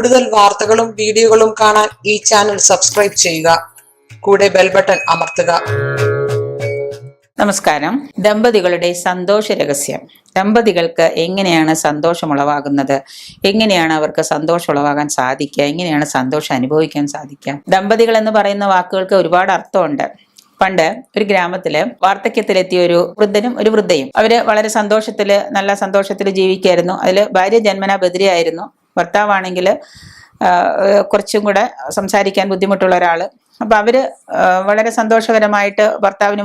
കൂടുതൽ വാർത്തകളും വീഡിയോകളും കാണാൻ ഈ ചാനൽ സബ്സ്ക്രൈബ് ചെയ്യുക. കൂടെ ബെൽ ബട്ടൺ അമർത്തുക. നമസ്കാരം. ദമ്പതികളുടെ സന്തോഷ രഹസ്യം. ദമ്പതികൾക്ക് എങ്ങനെയാണ് സന്തോഷം ഉളവാകുന്നത്, എങ്ങനെയാണ് അവർക്ക് സന്തോഷം ഉളവാകാൻ സാധിക്കുക, എങ്ങനെയാണ് സന്തോഷം അനുഭവിക്കാൻ സാധിക്കുക? ദമ്പതികൾ എന്ന് പറയുന്ന വാക്കുകൾക്ക് ഒരുപാട് അർത്ഥമുണ്ട്. പണ്ട് ഒരു ഗ്രാമത്തില് വാർദ്ധക്യത്തിലെത്തിയ ഒരു വൃദ്ധനും ഒരു വൃദ്ധയും അവര് വളരെ സന്തോഷത്തില് നല്ല സന്തോഷത്തില് ജീവിക്കായിരുന്നു. അതില് ഭാര്യ ജന്മനാ ബധിരയായിരുന്നു. ഭർത്താവാണെങ്കിൽ കുറച്ചും കൂടെ സംസാരിക്കാൻ ബുദ്ധിമുട്ടുള്ള ഒരാള്. അപ്പൊ അവര് വളരെ സന്തോഷകരമായിട്ട് ഭർത്താവിന്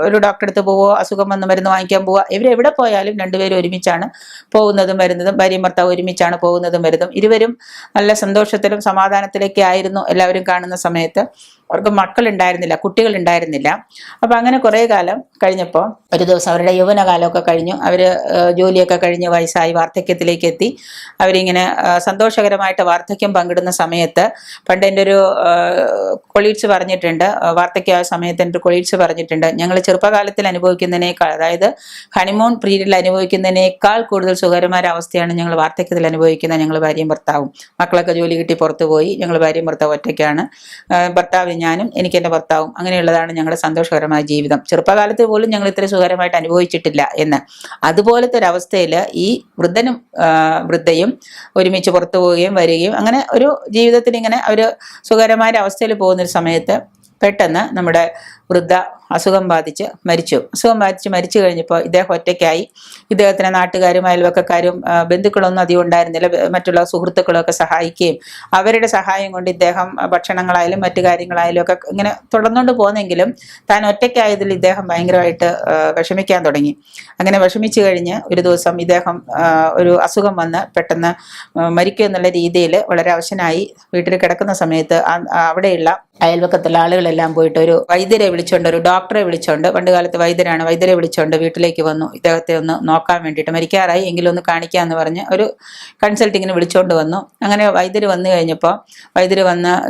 ഒരു ഡോക്ടറെ അടുത്ത് പോവോ, അസുഖം വന്ന് മരുന്ന് വാങ്ങിക്കാൻ പോവുക, ഇവരെവിടെ പോയാലും രണ്ടുപേരും ഒരുമിച്ചാണ് പോകുന്നതും വരുന്നതും. ഭാര്യയും ഭർത്താവ് ഒരുമിച്ചാണ് പോകുന്നതും വരുന്നതും. ഇരുവരും നല്ല സന്തോഷത്തിലും സമാധാനത്തിലേക്ക് ആയിരുന്നു എല്ലാവരും കാണുന്ന സമയത്ത്. അവർക്ക് മക്കളുണ്ടായിരുന്നില്ല, കുട്ടികൾ ഉണ്ടായിരുന്നില്ല. അപ്പൊ അങ്ങനെ കുറെ കാലം കഴിഞ്ഞപ്പോൾ ഒരു ദിവസം അവരുടെ യൗവനകാലമൊക്കെ കഴിഞ്ഞു, അവര് ജോലിയൊക്കെ കഴിഞ്ഞ് വയസ്സായി വാർദ്ധക്യത്തിലേക്ക് എത്തി. അവരിങ്ങനെ സന്തോഷകരമായിട്ട് വാർദ്ധക്യം പങ്കിടുന്ന സമയത്ത് പണ്ട് എൻ്റെ ഒരു കൊളീഗ്സ് പറഞ്ഞിട്ടുണ്ട്, വാർദ്ധക്യ സമയത്ത് എൻ്റെ കൊളീഗ്സ് പറഞ്ഞിട്ടുണ്ട്, ഞങ്ങൾ ചെറുപ്പകാലത്തിൽ അനുഭവിക്കുന്നതിനേക്കാൾ, അതായത് ഹണിമൂൺ പീരീഡിൽ അനുഭവിക്കുന്നതിനേക്കാൾ കൂടുതൽ സുഖകരമായ അവസ്ഥയാണ് ഞങ്ങൾ വാർദ്ധക്യത്തിൽ അനുഭവിക്കുന്നത്. ഞങ്ങൾ ഭാര്യയും ഭർത്താവും, മക്കളൊക്കെ ജോലി കിട്ടി പുറത്തു പോയി, ഞങ്ങൾ ഭാര്യയും ഭർത്താവും ഒറ്റയ്ക്കാണ്. ഭർത്താവ് ഞാനും, എനിക്ക് എൻ്റെ ഭർത്താവും, അങ്ങനെയുള്ളതാണ് ഞങ്ങളുടെ സന്തോഷകരമായ ജീവിതം. ചെറുപ്പകാലത്ത് പോലും ഞങ്ങൾ ഇത്ര സുഖകരമായിട്ട് അനുഭവിച്ചിട്ടില്ല എന്ന്. അതുപോലത്തെ ഒരു അവസ്ഥയിൽ ഈ വൃദ്ധനും വൃദ്ധയും ഒരുമിച്ച് പുറത്തു പോവുകയും വരികയും അങ്ങനെ ഒരു ജീവിതത്തിൽ ഇങ്ങനെ ഒരു സുഖകരമായ അവസ്ഥയിൽ പോകുന്നൊരു സമയത്ത് പെട്ടെന്ന് നമ്മുടെ വൃദ്ധ അസുഖം ബാധിച്ച് മരിച്ചു കഴിഞ്ഞപ്പോൾ ഇദ്ദേഹം ഒറ്റയ്ക്കായി. ഇദ്ദേഹത്തിന് നാട്ടുകാരും അയൽവക്കക്കാരും ബന്ധുക്കളൊന്നും അധികം ഉണ്ടായിരുന്നില്ല. മറ്റുള്ള സുഹൃത്തുക്കളൊക്കെ സഹായിക്കുകയും അവരുടെ സഹായം കൊണ്ട് ഇദ്ദേഹം ഭക്ഷണങ്ങളായാലും മറ്റു കാര്യങ്ങളായാലും ഒക്കെ ഇങ്ങനെ തുടർന്നുകൊണ്ട് പോന്നെങ്കിലും താൻ ഒറ്റയ്ക്കായതിൽ ഇദ്ദേഹം ഭയങ്കരമായിട്ട് വിഷമിക്കാൻ തുടങ്ങി. അങ്ങനെ വിഷമിച്ചു കഴിഞ്ഞ് ഒരു ദിവസം ഇദ്ദേഹം ഒരു അസുഖം വന്ന് പെട്ടെന്ന് മരിക്കുക എന്നുള്ള രീതിയിൽ വളരെ അവശനായി വീട്ടിൽ കിടക്കുന്ന സമയത്ത് അവിടെയുള്ള അയൽവക്കത്തുള്ള ആളുകളെല്ലാം പോയിട്ട് ഒരു വൈദ്യരെ വിളിച്ചോണ്ട്, ഒരു ഡോക്ടറെ വിളിച്ചോണ്ട്, പണ്ട് കാലത്ത് വൈദ്യരെ വിളിച്ചോണ്ട് വീട്ടിലേക്ക് വന്നു. ഇദ്ദേഹത്തെ ഒന്ന് നോക്കാൻ വേണ്ടിയിട്ട്, മരിക്കാറായി എങ്കിലും ഒന്ന് കാണിക്കാന്ന് പറഞ്ഞ് ഒരു കൺസൾട്ടിങ്ങിന് വിളിച്ചോണ്ട് വന്നു. അങ്ങനെ വൈദ്യര് വന്നു കഴിഞ്ഞപ്പോൾ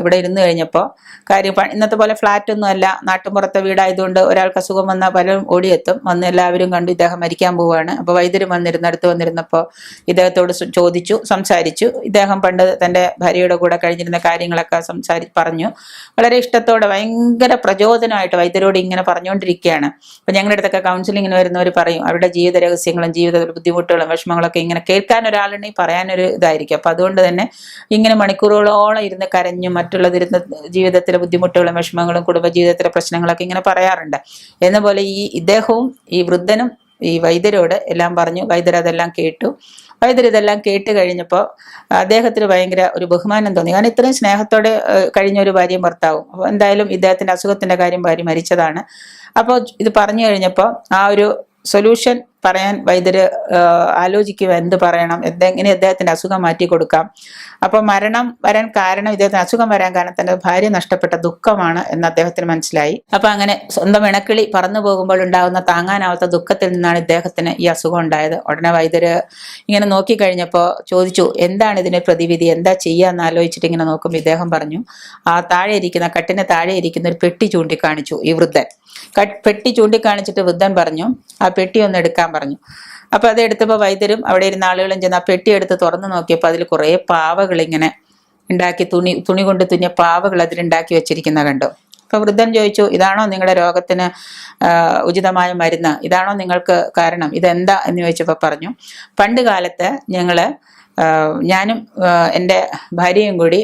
ഇവിടെ ഇരുന്ന് കഴിഞ്ഞപ്പോൾ കാര്യം ഇന്നത്തെ പോലെ ഫ്ലാറ്റ് ഒന്നും അല്ല, നാട്ടുമ്പുറത്തെ വീടായതുകൊണ്ട് ഒരാൾക്ക് അസുഖം വന്നാൽ പലരും ഓടിയെത്തും. വന്ന് എല്ലാവരും കണ്ടു ഇദ്ദേഹം മരിക്കാൻ പോവുകയാണ്. അപ്പോൾ വൈദ്യര് അടുത്ത് വന്നിരുന്നപ്പോൾ ഇദ്ദേഹത്തോട് ചോദിച്ചു, സംസാരിച്ചു. ഇദ്ദേഹം പണ്ട് തൻ്റെ ഭാര്യയുടെ കൂടെ കഴിഞ്ഞിരുന്ന കാര്യങ്ങളൊക്കെ പറഞ്ഞു. വളരെ ഇഷ്ടത്തോടെ ഭയങ്കര പ്രചോദനമായിട്ട് വൈദ്യരോട് ഇങ്ങനെ പറഞ്ഞുകൊണ്ടിരിക്കുകയാണ്. അപ്പൊ ഞങ്ങളുടെ അടുത്തൊക്കെ കൗൺസിലിങ്ങിന് വരുന്നവർ പറയും അവരുടെ ജീവിത രഹസ്യങ്ങളും ജീവിതത്തിലെ ബുദ്ധിമുട്ടുകളും വിഷമങ്ങളൊക്കെ ഇങ്ങനെ കേൾക്കാൻ ഒരാളുണ്ടെങ്കിൽ പറയാനൊരു ഇതായിരിക്കും. അപ്പൊ അതുകൊണ്ട് തന്നെ ഇങ്ങനെ മണിക്കൂറുകളോളം ഇരുന്ന് കരഞ്ഞും മറ്റുള്ളതിരുന്ന ജീവിതത്തിലെ ബുദ്ധിമുട്ടുകളും വിഷമങ്ങളും കുടുംബജീവിതത്തിലെ പ്രശ്നങ്ങളൊക്കെ ഇങ്ങനെ പറയാറുണ്ട്. എന്ന പോലെ ഇദ്ദേഹവും ഈ വൃദ്ധനും ഈ വൈദ്യരോട് എല്ലാം പറഞ്ഞു. വൈദ്യർ അതെല്ലാം കേട്ടു. ഇതെല്ലാം കേട്ട് കഴിഞ്ഞപ്പോൾ അദ്ദേഹത്തിന് ഭയങ്കര ഒരു ബഹുമാനം തോന്നി. കാരണം ഇത്രയും സ്നേഹത്തോടെ കഴിഞ്ഞ ഒരു ഭാര്യയും ഭർത്താവും. അപ്പോൾ എന്തായാലും ഇദ്ദേഹത്തിന്റെ അസുഖത്തിന്റെ കാര്യം ഭാര്യ മരിച്ചതാണ്. അപ്പോൾ ഇത് പറഞ്ഞു കഴിഞ്ഞപ്പോൾ ആ ഒരു സൊല്യൂഷൻ പറയാൻ വൈദ്യര് ആലോചിക്കുക, എന്ത് പറയണം, എങ്ങനെ അദ്ദേഹത്തിന്റെ അസുഖം മാറ്റി കൊടുക്കാം. അപ്പൊ മരണം വരാൻ കാരണം, ഇദ്ദേഹത്തിന് അസുഖം വരാൻ കാരണം തന്റെ ഭാര്യ നഷ്ടപ്പെട്ട ദുഃഖമാണ് എന്ന് അദ്ദേഹത്തിന് മനസ്സിലായി. അപ്പൊ അങ്ങനെ സ്വന്തം ഇണക്കിളി പറന്നു പോകുമ്പോൾ ഉണ്ടാകുന്ന താങ്ങാനാവാത്ത ദുഃഖത്തിൽ നിന്നാണ് ഇദ്ദേഹത്തിന് ഈ അസുഖം ഉണ്ടായത്. ഉടനെ വൈദ്യര് ഇങ്ങനെ നോക്കിക്കഴിഞ്ഞപ്പോൾ ചോദിച്ചു, എന്താണ് ഇതിന് പ്രതിവിധി, എന്താ ചെയ്യാന്ന് ആലോചിച്ചിട്ട് ഇങ്ങനെ നോക്കുമ്പോൾ ഇദ്ദേഹം പറഞ്ഞു, ആ കട്ടിന് താഴെ ഇരിക്കുന്ന ഒരു പെട്ടി ചൂണ്ടിക്കാണിച്ചു ഈ വൃദ്ധൻ. പെട്ടി ചൂണ്ടിക്കാണിച്ചിട്ട് വൃദ്ധൻ പറഞ്ഞു, ആ പെട്ടി ഒന്ന് എടുക്കാൻ പറഞ്ഞു. അപ്പൊ അത് എടുത്തപ്പോൾ വൈദ്യരും അവിടെ ഇരുന്ന ആളുകളും ചെന്ന് ആ പെട്ടി എടുത്ത് തുറന്നു നോക്കിയപ്പോൾ അതിൽ കുറെ പാവകൾ ഇങ്ങനെ ഉണ്ടാക്കി, തുണി കൊണ്ട് തുന്നിയ പാവകൾ അതിലുണ്ടാക്കി വെച്ചിരിക്കുന്ന കണ്ടു. അപ്പൊ വൃദ്ധൻ ചോദിച്ചു, ഇതാണോ നിങ്ങളുടെ രോഗത്തിന് ഉചിതമായ മരുന്ന്, ഇതാണോ നിങ്ങൾക്ക് കാരണം, ഇതെന്താ എന്ന് ചോദിച്ചപ്പോൾ പറഞ്ഞു, പണ്ട് കാലത്ത് ഞാനും എൻ്റെ ഭാര്യയും കൂടി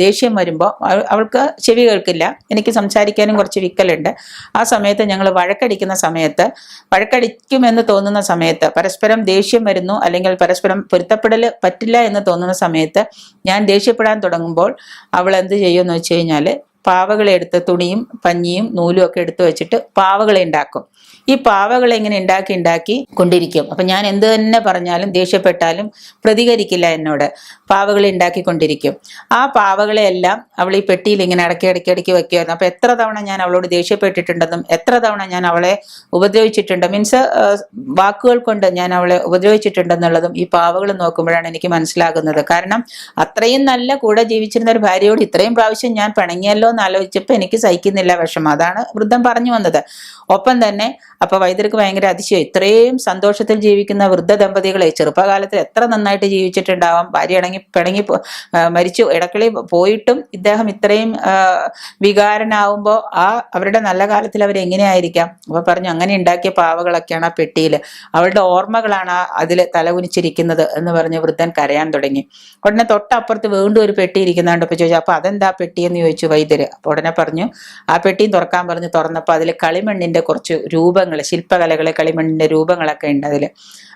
ദേഷ്യം വരുമ്പോൾ അവൾക്ക് ചെവി കേൾക്കില്ല, എനിക്ക് സംസാരിക്കാനും കുറച്ച് വിക്കലുണ്ട്. ആ സമയത്ത് ഞങ്ങൾ വഴക്കടിക്കുമെന്ന് തോന്നുന്ന സമയത്ത്, പരസ്പരം ദേഷ്യം വരുന്നു അല്ലെങ്കിൽ പരസ്പരം പൊരുത്തപ്പെടൽ പറ്റില്ല എന്ന് തോന്നുന്ന സമയത്ത് ഞാൻ ദേഷ്യപ്പെടാൻ തുടങ്ങുമ്പോൾ അവൾ എന്ത് ചെയ്യുമെന്ന് വെച്ച് കഴിഞ്ഞാൽ പാവകളെ എടുത്ത് തുണിയും പഞ്ഞിയും നൂലും ഒക്കെ എടുത്തു വെച്ചിട്ട് പാവകളെ ഉണ്ടാക്കും. ഈ പാവകളെ ഇങ്ങനെ ഉണ്ടാക്കി കൊണ്ടിരിക്കും. അപ്പൊ ഞാൻ എന്ത് തന്നെ പറഞ്ഞാലും ദേഷ്യപ്പെട്ടാലും പ്രതികരിക്കില്ല എന്നോട്, പാവകളെ ഉണ്ടാക്കിക്കൊണ്ടിരിക്കും. ആ പാവകളെ എല്ലാം അവൾ ഈ പെട്ടിയിൽ ഇങ്ങനെ ഇടയ്ക്ക് വെക്കുമായിരുന്നു. അപ്പൊ എത്ര തവണ ഞാൻ അവളോട് ദേഷ്യപ്പെട്ടിട്ടുണ്ടെന്നും എത്ര തവണ ഞാൻ അവളെ ഉപദ്രവിച്ചിട്ടുണ്ട്, മീൻസ് വാക്കുകൾ കൊണ്ട് ഞാൻ അവളെ ഉപദ്രവിച്ചിട്ടുണ്ടെന്നുള്ളതും ഈ പാവകൾ നോക്കുമ്പോഴാണ് എനിക്ക് മനസ്സിലാകുന്നത്. കാരണം അത്രയും നല്ല കൂടെ ജീവിച്ചിരുന്ന ഒരു ഭാര്യയോട് ഇത്രയും പ്രാവശ്യം ഞാൻ പിണങ്ങിയല്ലോ എന്ന് ആലോചിച്ചപ്പോൾ എനിക്ക് സഹിക്കുന്നില്ല വിഷമം. അതാണ് വൃദ്ധൻ പറഞ്ഞു വന്നത്. ഒപ്പം തന്നെ അപ്പൊ വൈദ്യർക്ക് ഭയങ്കര അതിശയം, ഇത്രയും സന്തോഷത്തിൽ ജീവിക്കുന്ന വൃദ്ധ ദമ്പതികളെ ചെറുപ്പകാലത്തിൽ എത്ര നന്നായിട്ട് ജീവിച്ചിട്ടുണ്ടാവാം, ഭാര്യ പിണങ്ങി മരിച്ചു ഇടക്കിളി പോയിട്ടും ഇദ്ദേഹം ഇത്രയും വികാരനാവുമ്പോ അവരുടെ നല്ല കാലത്തിൽ അവരെങ്ങനെയായിരിക്കാം. അപ്പൊ പറഞ്ഞു, അങ്ങനെ ഉണ്ടാക്കിയ പാവകളൊക്കെയാണ് ആ പെട്ടിയിൽ, അവളുടെ ഓർമ്മകളാണ് അതിൽ തലകുനിച്ചിരിക്കുന്നത് എന്ന് പറഞ്ഞ് വൃദ്ധൻ കരയാൻ തുടങ്ങി. ഉടനെ തൊട്ടപ്പുറത്ത് വീണ്ടും ഒരു പെട്ടി ഇരിക്കുന്നുണ്ടപ്പോ ചോദിച്ചു, അപ്പൊ അതെന്താ പെട്ടി എന്ന് ചോദിച്ചു വൈദ്യര്. അപ്പൊ ഉടനെ പറഞ്ഞു, ആ പെട്ടിയും തുറക്കാൻ പറഞ്ഞു. തുറന്നപ്പോ അതിൽ കളിമണ്ണിന്റെ കുറച്ച് രൂപങ്ങൾ, ശില്പകലകളെ കളിമണ്ണിന്റെ രൂപങ്ങളൊക്കെ ഉണ്ട് അതില്.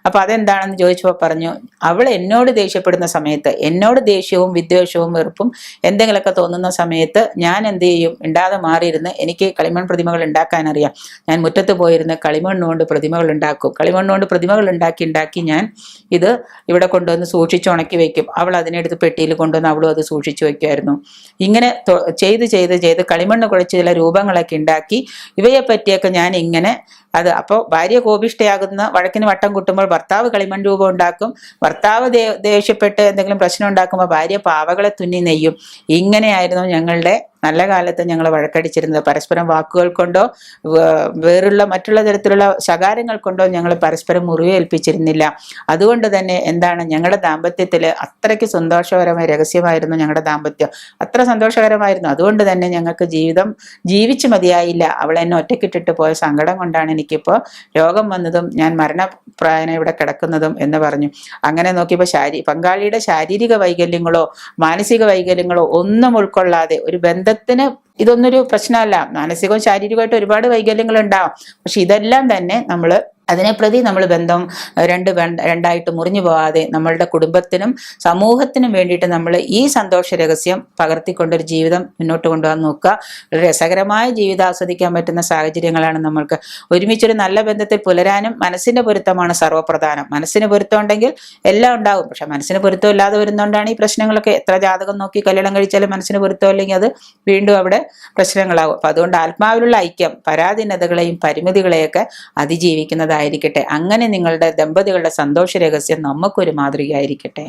അപ്പൊ അതെന്താണെന്ന് ചോദിച്ചപ്പോ പറഞ്ഞു, അവൾ എന്നോട് ദേഷ്യപ്പെടുന്ന സമയത്ത്, എന്നോട് ദേഷ്യവും വിദ്വേഷവും വെറുപ്പും എന്തെങ്കിലുമൊക്കെ തോന്നുന്ന സമയത്ത് ഞാൻ എന്ത് ചെയ്യും, ഉണ്ടാതെ മാറിയിരുന്ന് എനിക്ക് കളിമൺ പ്രതിമകൾ ഉണ്ടാക്കാൻ അറിയാം. ഞാൻ മുറ്റത്ത് പോയിരുന്ന് കളിമണ്ണുകൊണ്ട് പ്രതിമകൾ ഉണ്ടാക്കും. കളിമണ്ണുകൊണ്ട് പ്രതിമകൾ ഉണ്ടാക്കി ഞാൻ ഇത് ഇവിടെ കൊണ്ടുവന്ന് സൂക്ഷിച്ച് ഉണക്കി വെക്കും. അവൾ അതിനെടുത്ത് പെട്ടിയിൽ കൊണ്ടുവന്ന് അവളും അത് സൂക്ഷിച്ചു വെക്കുമായിരുന്നു. ഇങ്ങനെ ചെയ്ത് കളിമണ്ണ് കുഴച്ച് ചില രൂപങ്ങളൊക്കെ ഉണ്ടാക്കി ഇവയെ പറ്റിയൊക്കെ ഞാൻ ഇങ്ങനെ അപ്പോൾ ഭാര്യ കോപിഷ്ഠയാകുന്ന വഴക്കിന് വട്ടം കൂട്ടുമ്പോൾ ഭർത്താവ് കളിമൺ രൂപം ഉണ്ടാക്കും. ഭർത്താവ് ദേഷ്യപ്പെട്ട് എന്തെങ്കിലും പ്രശ്നം ഉണ്ടാക്കുമ്പോൾ ഭാര്യ പാവകളെ തുന്നി നെയ്യും. ഇങ്ങനെയായിരുന്നു ഞങ്ങളുടെ നല്ല കാലത്ത് ഞങ്ങൾ വഴക്കടിച്ചിരുന്നത്. പരസ്പരം വാക്കുകൾ കൊണ്ടോ വേറുള്ള മറ്റുള്ള തരത്തിലുള്ള ശകാരങ്ങൾ കൊണ്ടോ ഞങ്ങൾ പരസ്പരം മുറിവേൽപ്പിച്ചിരുന്നില്ല. അതുകൊണ്ട് തന്നെ എന്താണ്, ഞങ്ങളുടെ ദാമ്പത്യത്തിൽ അത്രയ്ക്ക് സന്തോഷകരമായ രഹസ്യമായിരുന്നു ഞങ്ങളുടെ ദാമ്പത്യം. അത്ര സന്തോഷകരമായിരുന്നു. അതുകൊണ്ട് തന്നെ ഞങ്ങൾക്ക് ജീവിച്ചു മതിയായില്ല. അവളെ എന്നെ ഒറ്റക്കിട്ടിട്ട് പോയ സങ്കടം കൊണ്ടാണ് എനിക്കിപ്പോൾ രോഗം വന്നതും ഞാൻ മരണപ്രായന ഇവിടെ കിടക്കുന്നതും എന്ന് പറഞ്ഞു. അങ്ങനെ നോക്കിയപ്പോൾ പങ്കാളിയുടെ ശാരീരിക വൈകല്യങ്ങളോ മാനസിക വൈകല്യങ്ങളോ ഒന്നും ഉൾക്കൊള്ളാതെ, ഒരു ബന്ധത്തിന് ഇതൊന്നൊരു പ്രശ്നമല്ല, മാനസികവും ശാരീരികമായിട്ട് ഒരുപാട് വൈകല്യങ്ങൾ ഉണ്ടാവും. പക്ഷെ ഇതെല്ലാം തന്നെ അതിനെ പ്രതി നമ്മൾ ബന്ധം രണ്ടായിട്ട് മുറിഞ്ഞു പോകാതെ നമ്മളുടെ കുടുംബത്തിനും സമൂഹത്തിനും വേണ്ടിയിട്ട് നമ്മൾ ഈ സന്തോഷ രഹസ്യം പകർത്തിക്കൊണ്ടൊരു ജീവിതം മുന്നോട്ട് കൊണ്ടുപോകാൻ നോക്കുക. വളരെ രസകരമായ ജീവിതം ആസ്വദിക്കാൻ പറ്റുന്ന സാഹചര്യങ്ങളാണ് നമ്മൾക്ക്. ഒരുമിച്ചൊരു നല്ല ബന്ധത്തിൽ പുലരാനും മനസ്സിന്റെ പൊരുത്തമാണ് സർവ്വപ്രധാനം. മനസ്സിന് പൊരുത്തം ഉണ്ടെങ്കിൽ എല്ലാം ഉണ്ടാവും. പക്ഷെ മനസ്സിന് പൊരുത്തം ഇല്ലാതെ വരുന്നതുകൊണ്ടാണ് ഈ പ്രശ്നങ്ങളൊക്കെ. എത്ര ജാതകം നോക്കി കല്യാണം കഴിച്ചാലും മനസ്സിന് പൊരുത്തം അല്ലെങ്കിൽ അത് വീണ്ടും അവിടെ പ്രശ്നങ്ങളാകും. അപ്പൊ അതുകൊണ്ട് ആത്മാവിലുള്ള ഐക്യം പരാധീനതകളെയും പരിമിതികളെയൊക്കെ അതിജീവിക്കുന്നതായിരിക്കട്ടെ. അങ്ങനെ നിങ്ങളുടെ ദമ്പതികളുടെ സന്തോഷ രഹസ്യം നമുക്കൊരു മാതൃകയായിരിക്കട്ടെ.